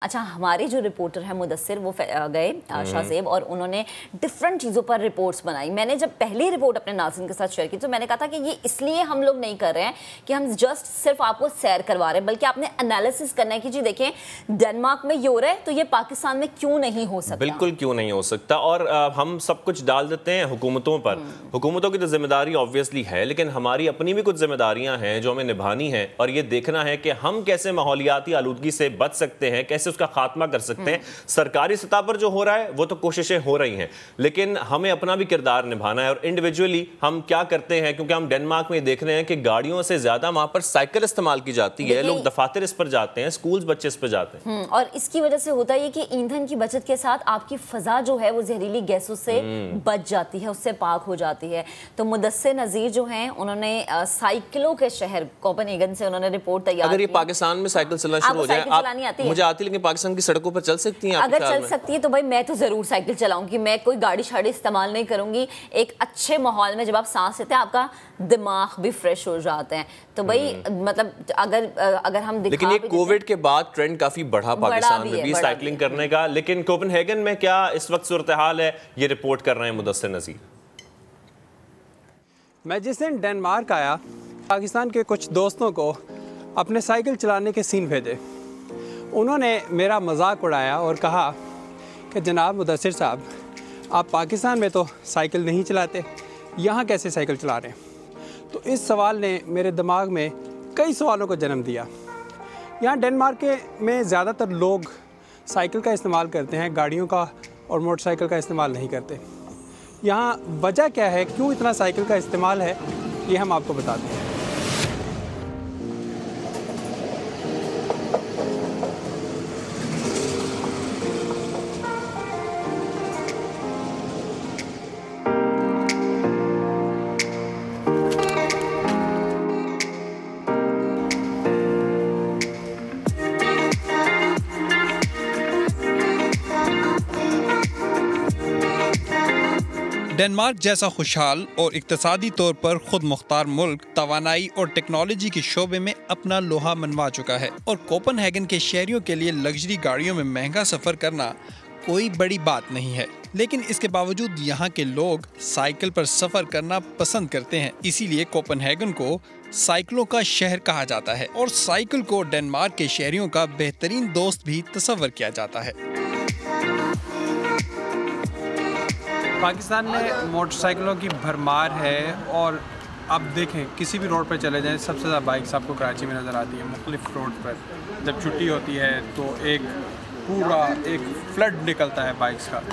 अच्छा, हमारे जो रिपोर्टर हैं मुदस्सिर वो गए शाहज़ेब और उन्होंने डिफरेंट चीज़ों पर रिपोर्ट्स बनाई। मैंने जब पहली रिपोर्ट अपने नाज़रीन के साथ शेयर की तो मैंने कहा था कि ये इसलिए हम लोग नहीं कर रहे हैं कि हम जस्ट सिर्फ आपको सैर करवा रहे हैं, बल्कि आपने एनालिसिस करना है कि जी देखें डेनमार्क में ये हो रहा है तो ये पाकिस्तान में क्यों नहीं हो सकता। बिल्कुल क्यों नहीं हो सकता। और हम सब कुछ डाल देते हैं हुकूमतों पर। हुकूमतों की तो जिम्मेदारी ऑब्वियसली है, लेकिन हमारी अपनी भी कुछ जिम्मेदारियां हैं जो हमें निभानी है और ये देखना है कि हम कैसे माहौलियाती आलूदगी से बच सकते हैं, कैसे उसका खात्मा कर सकते हैं। सरकारी सतह पर जो हो रहा है वो तो कोशिशें हो रही हैं, लेकिन हमें अपना भी किरदार निभाना है। और इंडिविजुअली हम क्या करते हैं, क्योंकि हम डेनमार्क में देख रहे हैं कि गाड़ियों से ज्यादा वहां पर साइकिल इस्तेमाल की जाती है, लोग दफातर इस पर जाते हैं, स्कूल बच्चे इस पर जाते हैं। और इसकी वजह से होता है कि ईंधन की बचत के साथ आपकी फजा जो है वो जहरीली गैसों से बच जाती है, उससे पाक हो जाती है। तो मुदस्सिर नज़ीर जो हैं उन्होंने साइकिलों के शहर कोपेनहेगन से उन्होंने रिपोर्ट तैयार की। अगर ये पाकिस्तान में साइकिल चलना शुरू हो जाए, मुझे आती है, लेकिन पाकिस्तान की सड़कों पर चल सकती हैं? अगर चल सकती है तो भाई मैं तो जरूर साइकिल चलाऊंगी, मैं कोई गाड़ी शाड़ी इस्तेमाल नहीं करूंगी। एक अच्छे माहौल में जब आप सांस लेते हैं आपका दिमाग भी फ्रेश हो जाता है। तो भाई मतलब अगर हम लेकिन ये कोविड के बाद ट्रेंड काफी बढ़ा पाकिस्तान में भी साइकिलिंग करने का। लेकिन कोपेनहेगन में क्या इस वक्त सूरत हाल है, ये रिपोर्ट कर रहे हैं मुदस्सिर नज़ीर। मैं जिस दिन डेनमार्क आया, पाकिस्तान के कुछ दोस्तों को अपने साइकिल चलाने के सीन भेजे। उन्होंने मेरा मजाक उड़ाया और कहा कि जनाब मुदस्सिर साहब, आप पाकिस्तान में तो साइकिल नहीं चलाते, यहाँ कैसे साइकिल चला रहे हैं? तो इस सवाल ने मेरे दिमाग में कई सवालों को जन्म दिया। यहाँ डेनमार्क में ज़्यादातर लोग साइकिल का इस्तेमाल करते हैं, गाड़ियों का और मोटरसाइकिल का इस्तेमाल नहीं करते। यहाँ वजह क्या है, क्यों इतना साइकिल का इस्तेमाल है, ये हम आपको बताते हैं। डेनमार्क जैसा खुशहाल और इक्तिसादी तौर पर खुद मुख्तार मुल्क तवानाई और टेक्नोलॉजी के शोबे में अपना लोहा मनवा चुका है, और कोपेनहेगन के शहरियों के लिए लग्जरी गाड़ियों में महंगा सफर करना कोई बड़ी बात नहीं है। लेकिन इसके बावजूद यहाँ के लोग साइकिल पर सफर करना पसंद करते हैं। इसीलिए कोपेनहेगन को साइकिलों का शहर कहा जाता है और साइकिल को डेनमार्क के शहरियों का बेहतरीन दोस्त भी तस्वर किया जाता है। पाकिस्तान में मोटरसाइकिलों की भरमार है, और आप देखें किसी भी रोड पर चले जाएं, सबसे ज़्यादा बाइक्स आपको कराची में नज़र आती है। मुख्तलिफ रोड पर जब छुट्टी होती है तो एक फ्लड निकलता है बाइक्स का।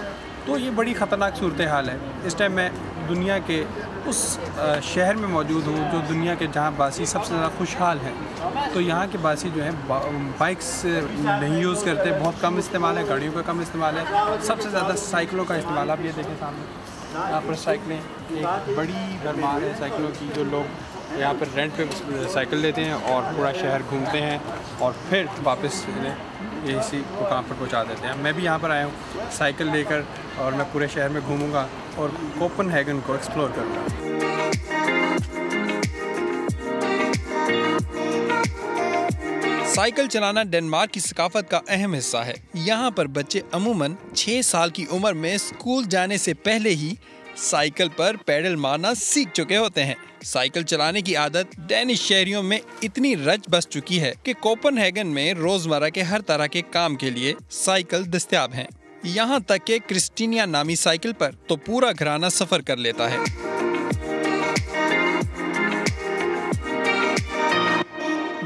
तो ये बड़ी ख़तरनाक सूरत हाल है। इस टाइम मैं दुनिया के उस शहर में मौजूद हूँ जो दुनिया के जहाँ बासी सबसे ज़्यादा खुशहाल हैं। तो यहाँ के बासी जो हैं बाइक्स नहीं यूज़ करते, बहुत कम इस्तेमाल है, गाड़ियों का कम इस्तेमाल है, सबसे ज़्यादा साइकिलों का इस्तेमाल। आप ये देखें सामने, यहाँ पर साइकिलें एक बड़ी भरमार है साइकिलों की। जो लोग यहाँ पर रेंट पे साइकिल लेते हैं और पूरा शहर घूमते हैं और फिर वापस इसी मुकाम पर पहुँचा देते हैं। मैं भी यहाँ पर आया हूँ साइकिल लेकर, और मैं पूरे शहर में घूमूंगा और कोपेनहेगन को एक्सप्लोर करूँगा। साइकिल चलाना डेनमार्क की सकाफत का अहम हिस्सा है। यहाँ पर बच्चे अमूमन 6 साल की उम्र में स्कूल जाने से पहले ही साइकिल पर पैडल मारना सीख चुके होते हैं। साइकिल चलाने की आदत डेनिश शहरियों में इतनी रच बस चुकी है कि कोपेनहेगन में रोजमर्रा के हर तरह के काम के लिए साइकिल दस्तयाब हैं। यहाँ तक कि क्रिस्टीनिया नामी साइकिल पर तो पूरा घराना सफर कर लेता है।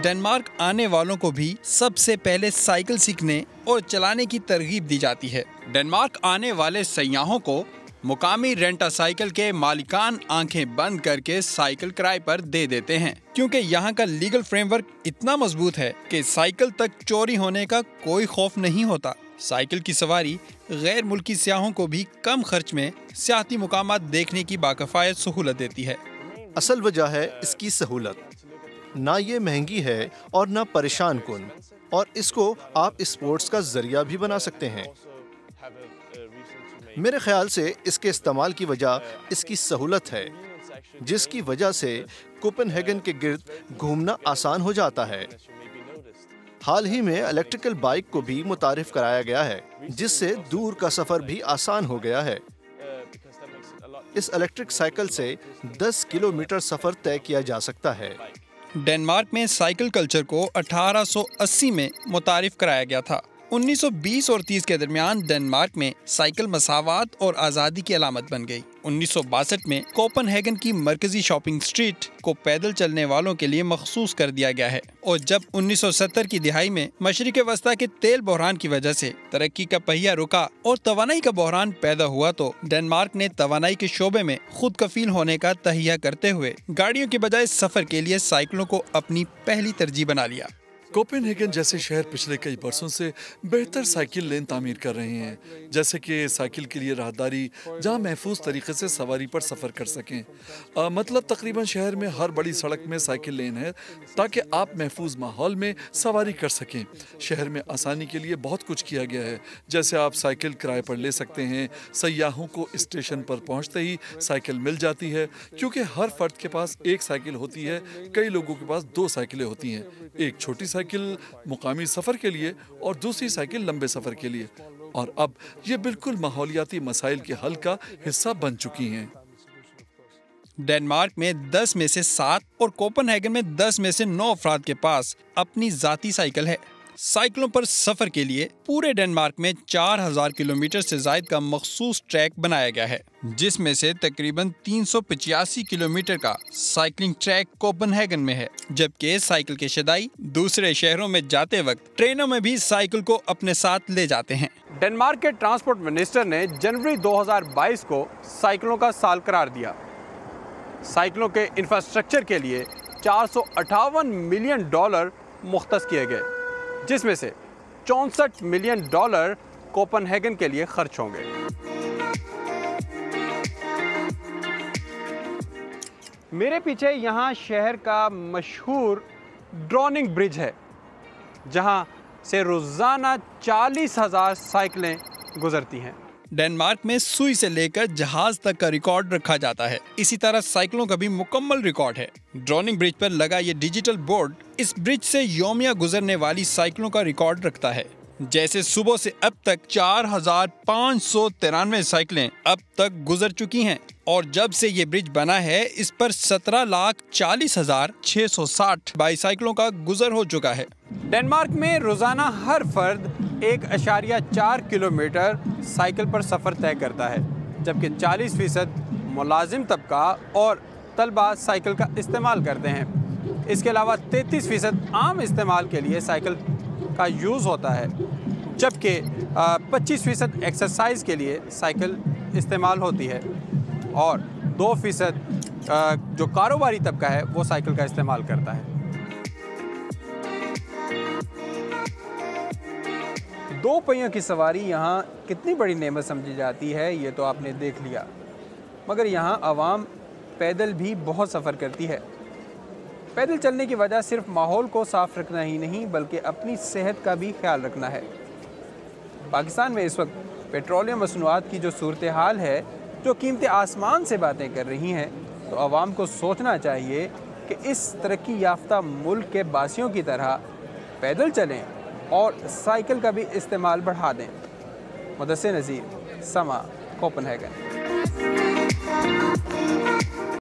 डेनमार्क आने वालों को भी सबसे पहले साइकिल सीखने और चलाने की तरगीब दी जाती है। डेनमार्क आने वाले सयाहों को मुकामी रेंटा साइकिल के मालिकान आंखें बंद करके साइकिल किराए पर दे देते हैं, क्योंकि यहाँ का लीगल फ्रेमवर्क इतना मजबूत है कि साइकिल तक चोरी होने का कोई खौफ नहीं होता। साइकिल की सवारी गैर मुल्की सियाहों को भी कम खर्च में सियाहती मुकामात देखने की बाकफायत सहूलत देती है। असल वजह है इसकी सहूलत। ना ये महंगी है और ना परेशान कुन, और इसको आप स्पोर्ट्स का जरिया भी बना सकते हैं। मेरे ख्याल से इसके इस्तेमाल की वजह इसकी सहूलत है, जिसकी वजह से कोपेनहेगन के गिर्द घूमना आसान हो जाता है। हाल ही में इलेक्ट्रिकल बाइक को भी मुतारिफ कराया गया है, जिससे दूर का सफर भी आसान हो गया है। इस इलेक्ट्रिक साइकिल से 10 किलोमीटर सफर तय किया जा सकता है। डेनमार्क में साइकिल कल्चर को 1880 में मुतारिफ कराया गया था। 1920 और 30 के दरमियान डेनमार्क में साइकिल मसावत और आज़ादी की अलामत बन गई। 1962 में कोपनहेगन की मरकजी शॉपिंग स्ट्रीट को पैदल चलने वालों के लिए मखसूस कर दिया गया है। और जब 1970 की दिहाई में मशरिक़ वस्ता के तेल बहरान की वजह से तरक्की का पहिया रुका और तवानाई का बहरान पैदा हुआ, तो डेनमार्क ने तवानाई के शोबे में खुद कफील होने का तहिया करते हुए गाड़ियों के बजाय सफर के लिए साइकिलों को अपनी पहली तरजीह बना लिया। कोपेनहेगन जैसे शहर पिछले कई बरसों से बेहतर साइकिल लेन तामीर कर रहे हैं, जैसे कि साइकिल के लिए राहदारी जहां महफूज तरीके से सवारी पर सफ़र कर सकें। मतलब तकरीबन शहर में हर बड़ी सड़क में साइकिल लेन है ताकि आप महफूज माहौल में सवारी कर सकें। शहर में आसानी के लिए बहुत कुछ किया गया है, जैसे आप साइकिल किराए पर ले सकते हैं। सयाहों को स्टेशन पर पहुँचते ही साइकिल मिल जाती है, क्योंकि हर फर्द के पास एक साइकिल होती है। कई लोगों के पास 2 साइकिलें होती हैं, एक छोटी साइकिल मुकामी सफर के लिए और दूसरी साइकिल लंबे सफर के लिए। और अब ये बिल्कुल माहौलियाती मसाइल के हल का हिस्सा बन चुकी हैं। डेनमार्क में 10 में से 7 और कोपनहेगन में 10 में से 9 अफराद के पास अपनी जाती साइकिल है। साइकिलों पर सफर के लिए पूरे डेनमार्क में 4000 किलोमीटर से ज्यादा का मखसूस ट्रैक बनाया गया है, जिसमें से तकरीबन 385 किलोमीटर का साइकिलिंग ट्रैक कोपनहेगन में है, जबकि साइकिल के शदाई दूसरे शहरों में जाते वक्त ट्रेनों में भी साइकिल को अपने साथ ले जाते हैं। डेनमार्क के ट्रांसपोर्ट मिनिस्टर ने जनवरी 2022 को साइकिलों का साल करार दिया। साइकिलों के इंफ्रास्ट्रक्चर के लिए $458 मिलियन मुख्तस किए गए, जिसमें से $64 मिलियन कोपनहेगन के लिए खर्च होंगे। मेरे पीछे यहाँ शहर का मशहूर ड्रॉनिंग ब्रिज है, जहाँ से रोजाना 40,000 साइकिलें गुजरती हैं। डेनमार्क में सुई से लेकर जहाज तक का रिकॉर्ड रखा जाता है। इसी तरह साइकिलों का भी मुकम्मल रिकॉर्ड है। ड्रॉनिंग ब्रिज पर लगा ये डिजिटल बोर्ड इस ब्रिज से यौमिया गुजरने वाली साइकिलों का रिकॉर्ड रखता है। जैसे सुबह से अब तक 4,593 साइकिलें अब तक गुजर चुकी हैं और जब से ये ब्रिज बना है इस पर 17,40,660 बाईसाइकिलों का गुजर हो चुका है। डेनमार्क में रोजाना हर फर्द 1.4 किलोमीटर साइकिल पर सफर तय करता है, जबकि 40% मुलाजिम तबका और तलबा साइकिल का इस्तेमाल करते हैं। इसके अलावा 33% आम इस्तेमाल के लिए साइकिल का यूज़ होता है, जबकि 25% एक्सरसाइज के लिए साइकिल इस्तेमाल होती है और 2% जो कारोबारी तबका है वो साइकिल का इस्तेमाल करता है। 2 पहियों की सवारी यहाँ कितनी बड़ी नेमत समझी जाती है ये तो आपने देख लिया, मगर यहाँ आवाम पैदल भी बहुत सफ़र करती है। पैदल चलने की वजह सिर्फ माहौल को साफ रखना ही नहीं बल्कि अपनी सेहत का भी ख्याल रखना है। पाकिस्तान में इस वक्त पेट्रोलियम मसनूआत की जो सूरत हाल है, जो कीमतें आसमान से बातें कर रही हैं, तो आवाम को सोचना चाहिए कि इस तरक्की याफ्ता मुल्क के बासियों की तरह पैदल चलें और साइकिल का भी इस्तेमाल बढ़ा दें। मुदस्सिर नज़ीर, समा, कोपनहेगन।